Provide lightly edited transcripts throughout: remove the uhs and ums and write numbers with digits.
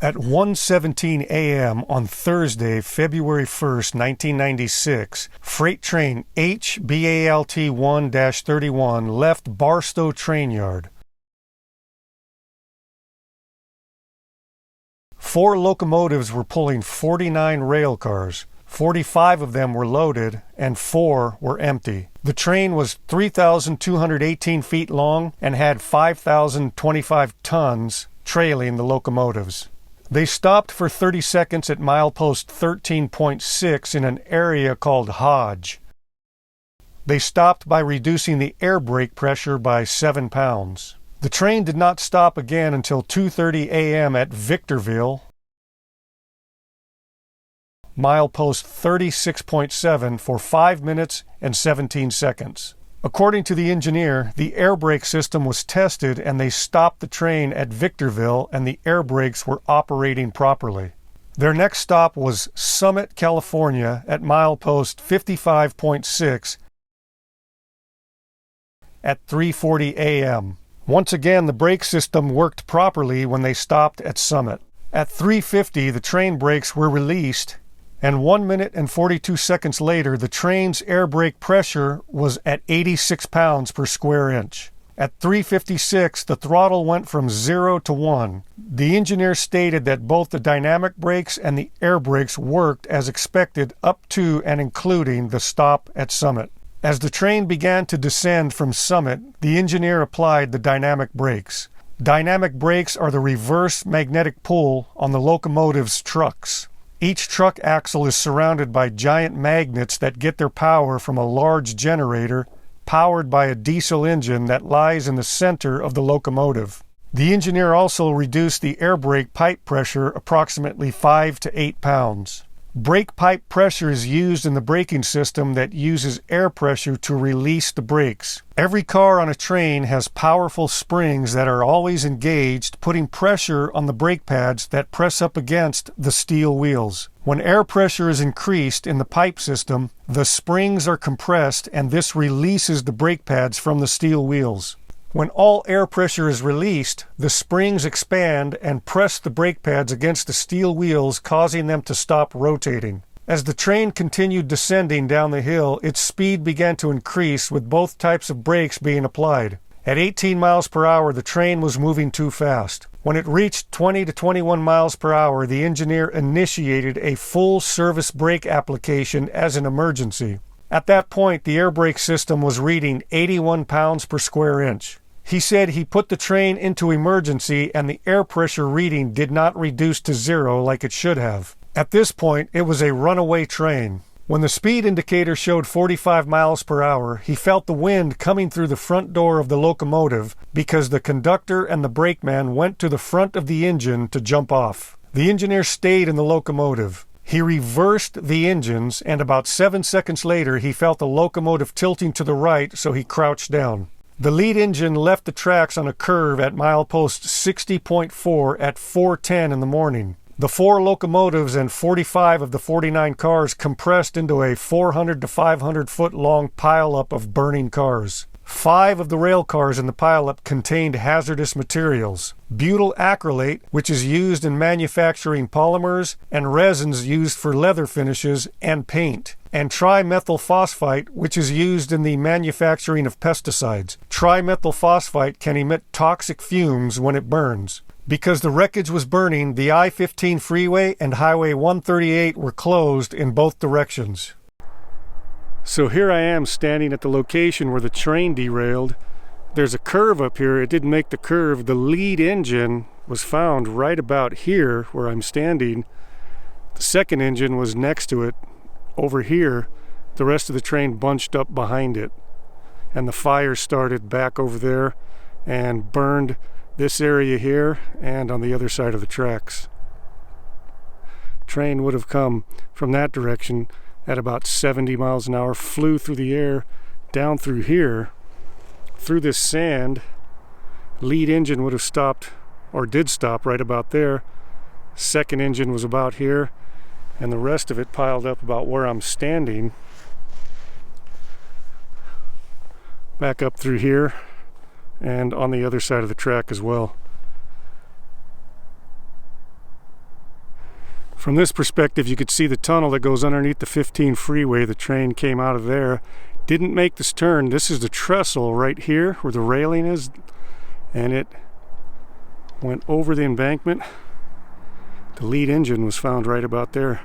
At 1:17 a.m. on Thursday, February 1st, 1996, freight train HBALT-1-31 left Barstow Train Yard. 4 locomotives were pulling 49 rail cars. 45 of them were loaded and 4 were empty. The train was 3,218 feet long and had 5,025 tons trailing the locomotives. They stopped for 30 seconds at milepost 13.6 in an area called Hodge. They stopped by reducing the air brake pressure by 7 pounds. The train did not stop again until 2:30 a.m. at Victorville, milepost 36.7, for 5 minutes and 17 seconds. According to the engineer, the air brake system was tested and they stopped the train at Victorville and the air brakes were operating properly. Their next stop was Summit, California at milepost 55.6 at 3:40 a.m. Once again, the brake system worked properly when they stopped at Summit. At 3:50, the train brakes were released, and 1 minute and 42 seconds later, the train's air brake pressure was at 86 pounds per square inch. At 3:56, the throttle went from 0 to 1. The engineer stated that both the dynamic brakes and the air brakes worked as expected up to and including the stop at Summit. As the train began to descend from Summit, the engineer applied the dynamic brakes. Dynamic brakes are the reverse magnetic pull on the locomotive's trucks. Each truck axle is surrounded by giant magnets that get their power from a large generator powered by a diesel engine that lies in the center of the locomotive. The engineer also reduced the air brake pipe pressure approximately 5 to 8 pounds. Brake pipe pressure is used in the braking system that uses air pressure to release the brakes. Every car on a train has powerful springs that are always engaged, putting pressure on the brake pads that press up against the steel wheels. When air pressure is increased in the pipe system, the springs are compressed and this releases the brake pads from the steel wheels. When all air pressure is released, the springs expand and press the brake pads against the steel wheels, causing them to stop rotating. As the train continued descending down the hill, its speed began to increase with both types of brakes being applied. At 18 miles per hour, the train was moving too fast. When it reached 20 to 21 miles per hour, the engineer initiated a full service brake application as an emergency. At that point, the air brake system was reading 81 pounds per square inch. He said he put the train into emergency and the air pressure reading did not reduce to 0 like it should have. At this point, it was a runaway train. When the speed indicator showed 45 miles per hour, he felt the wind coming through the front door of the locomotive because the conductor and the brakeman went to the front of the engine to jump off. The engineer stayed in the locomotive. He reversed the engines, and about 7 seconds later, he felt the locomotive tilting to the right, so he crouched down. The lead engine left the tracks on a curve at milepost 60.4 at 4:10 in the morning. The 4 locomotives and 45 of the 49 cars compressed into a 400 to 500 foot long pileup of burning cars. 5 of the rail cars in the pileup contained hazardous materials: butyl acrylate, which is used in manufacturing polymers, and resins used for leather finishes and paint, and trimethyl phosphate, which is used in the manufacturing of pesticides. Trimethyl phosphate can emit toxic fumes when it burns. Because the wreckage was burning, the I-15 freeway and Highway 138 were closed in both directions. So here I am standing at the location where the train derailed. There's a curve up here. It didn't make the curve. The lead engine was found right about here where I'm standing. The second engine was next to it over here. The rest of the train bunched up behind it. And the fire started back over there and burned this area here and on the other side of the tracks. Train would have come from that direction at about 70 miles an hour, flew through the air, down through here, through this sand. Lead engine would have stopped, or did stop, right about there. Second engine was about here, and the rest of it piled up about where I'm standing. Back up through here, and on the other side of the track as well. From this perspective, you could see the tunnel that goes underneath the 15 freeway. The train came out of there. Didn't make this turn. This is the trestle right here where the railing is, and it went over the embankment. The lead engine was found right about there.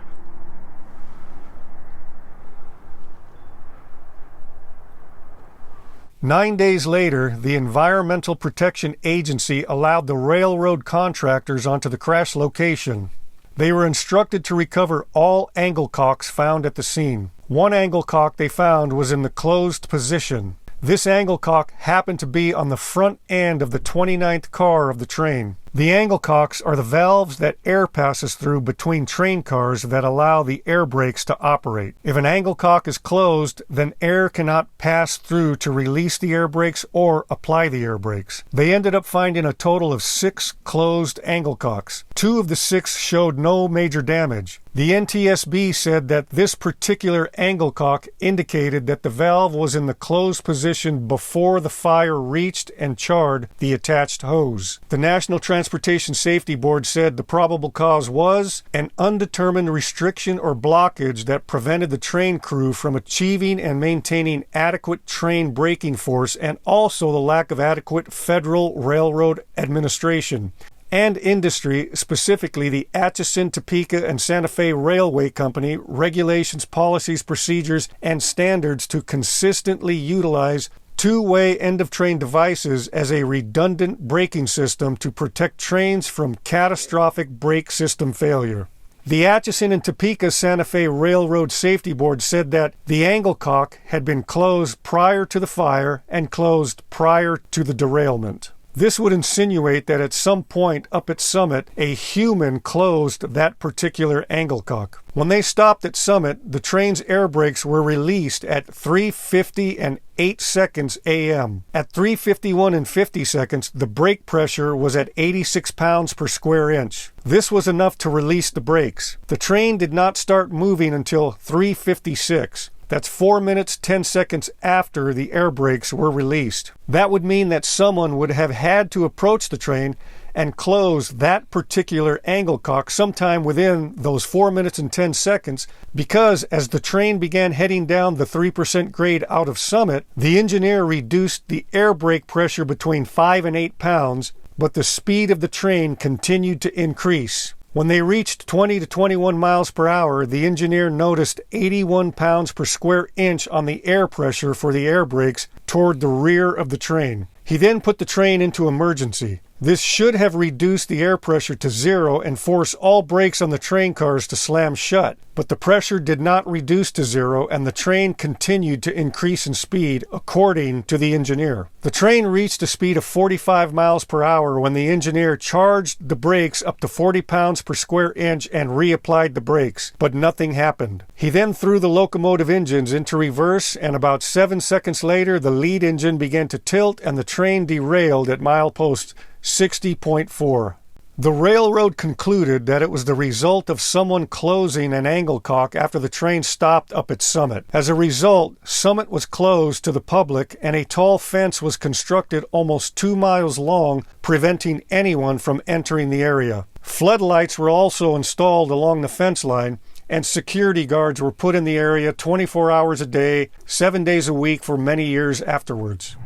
"9 days later, the Environmental Protection Agency allowed the railroad contractors onto the crash location. They were instructed to recover all angle cocks found at the scene. One angle cock they found was in the closed position. This angle cock happened to be on the front end of the 29th car of the train. The angle cocks are the valves that air passes through between train cars that allow the air brakes to operate. If an angle cock is closed, then air cannot pass through to release the air brakes or apply the air brakes. They ended up finding a total of 6 closed angle cocks. 2 of the 6 showed no major damage. The NTSB said that this particular angle cock indicated that the valve was in the closed position before the fire reached and charred the attached hose. The National Transportation Safety Board said the probable cause was an undetermined restriction or blockage that prevented the train crew from achieving and maintaining adequate train braking force, and also the lack of adequate Federal Railroad administration and industry, specifically the Atchison, Topeka, and Santa Fe Railway Company, regulations, policies, procedures, and standards to consistently utilize two-way end-of-train devices as a redundant braking system to protect trains from catastrophic brake system failure. The Atchison and Topeka Santa Fe Railroad Safety Board said that the angle cock had been closed prior to the fire and closed prior to the derailment. This would insinuate that at some point up at Summit, a human closed that particular angle cock. When they stopped at Summit, the train's air brakes were released at 3:50 and 8 seconds a.m. At 3:51 and 50 seconds, the brake pressure was at 86 pounds per square inch. This was enough to release the brakes. The train did not start moving until 3:56. That's 4 minutes, 10 seconds after the air brakes were released. That would mean that someone would have had to approach the train and close that particular angle cock sometime within those 4 minutes and 10 seconds, because as the train began heading down the 3% grade out of Summit, the engineer reduced the air brake pressure between 5 and 8 pounds, but the speed of the train continued to increase. When they reached 20 to 21 miles per hour, the engineer noticed 81 pounds per square inch on the air pressure for the air brakes toward the rear of the train. He then put the train into emergency. This should have reduced the air pressure to 0 and forced all brakes on the train cars to slam shut, but the pressure did not reduce to 0 and the train continued to increase in speed, according to the engineer. The train reached a speed of 45 miles per hour when the engineer charged the brakes up to 40 pounds per square inch and reapplied the brakes, but nothing happened. He then threw the locomotive engines into reverse, and about 7 seconds later the lead engine began to tilt and the train derailed at milepost 60.4. The railroad concluded that it was the result of someone closing an angle cock after the train stopped up at Summit. As a result, Summit was closed to the public and a tall fence was constructed almost 2 miles long, preventing anyone from entering the area. Floodlights were also installed along the fence line, and security guards were put in the area 24 hours a day, 7 days a week for many years afterwards.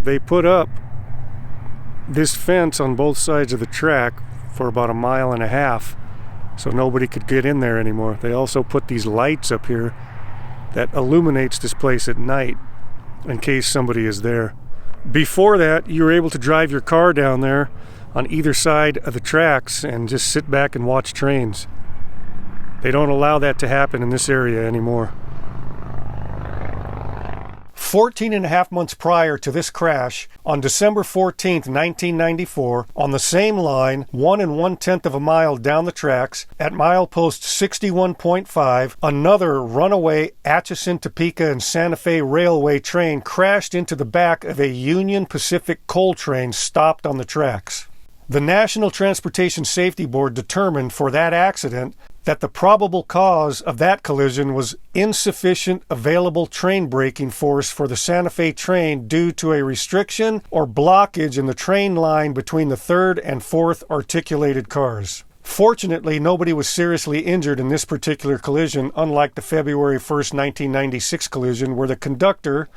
They put up this fence on both sides of the track for about 1.5 miles, so nobody could get in there anymore. They also put these lights up here that illuminates this place at night in case somebody is there. Before that, you were able to drive your car down there on either side of the tracks and just sit back and watch trains. They don't allow that to happen in this area anymore. 14 and a half months prior to this crash, on December 14, 1994, on the same line, 1 1/10 mile down the tracks, at milepost 61.5, another runaway Atchison, Topeka, and Santa Fe Railway train crashed into the back of a Union Pacific coal train stopped on the tracks. The National Transportation Safety Board determined for that accident that the probable cause of that collision was insufficient available train braking force for the Santa Fe train due to a restriction or blockage in the train line between the third and fourth articulated cars. Fortunately, nobody was seriously injured in this particular collision, unlike the February 1st, 1996 collision where the conductor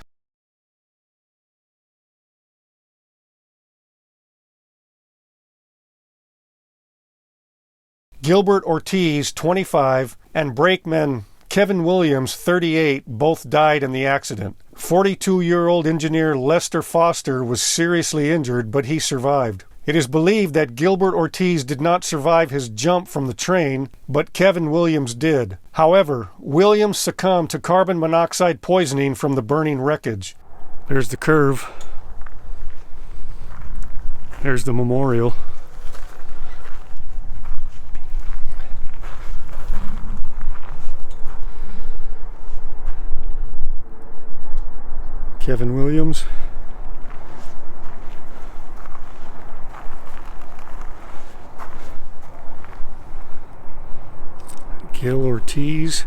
Gilbert Ortiz, 25, and brakeman Kevin Williams, 38, both died in the accident. 42-year-old engineer Lester Foster was seriously injured, but he survived. It is believed that Gilbert Ortiz did not survive his jump from the train, but Kevin Williams did. However, Williams succumbed to carbon monoxide poisoning from the burning wreckage. There's the curve. There's the memorial. Kevin Williams. Gil Ortiz.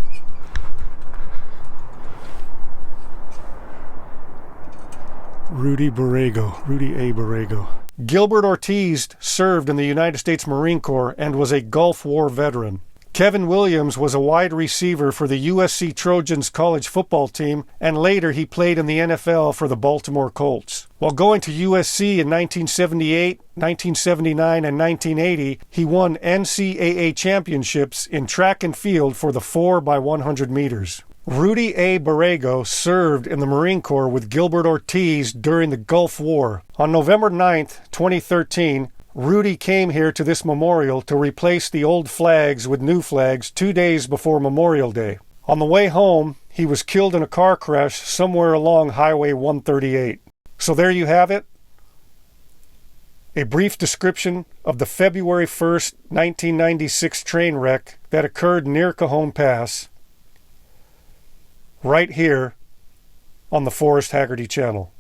Rudy A. Borrego. Gilbert Ortiz served in the United States Marine Corps and was a Gulf War veteran. Kevin Williams was a wide receiver for the USC Trojans college football team, and later he played in the NFL for the Baltimore Colts. While going to USC in 1978, 1979, and 1980, he won NCAA championships in track and field for the 4x100 meters. Rudy A. Borrego served in the Marine Corps with Gilbert Ortiz during the Gulf War. On November 9, 2013, Rudy came here to this memorial to replace the old flags with new flags 2 days before Memorial Day. On the way home, he was killed in a car crash somewhere along Highway 138. So there you have it. A brief description of the February 1st, 1996 train wreck that occurred near Cajon Pass, right here on the Forrest Haggerty channel.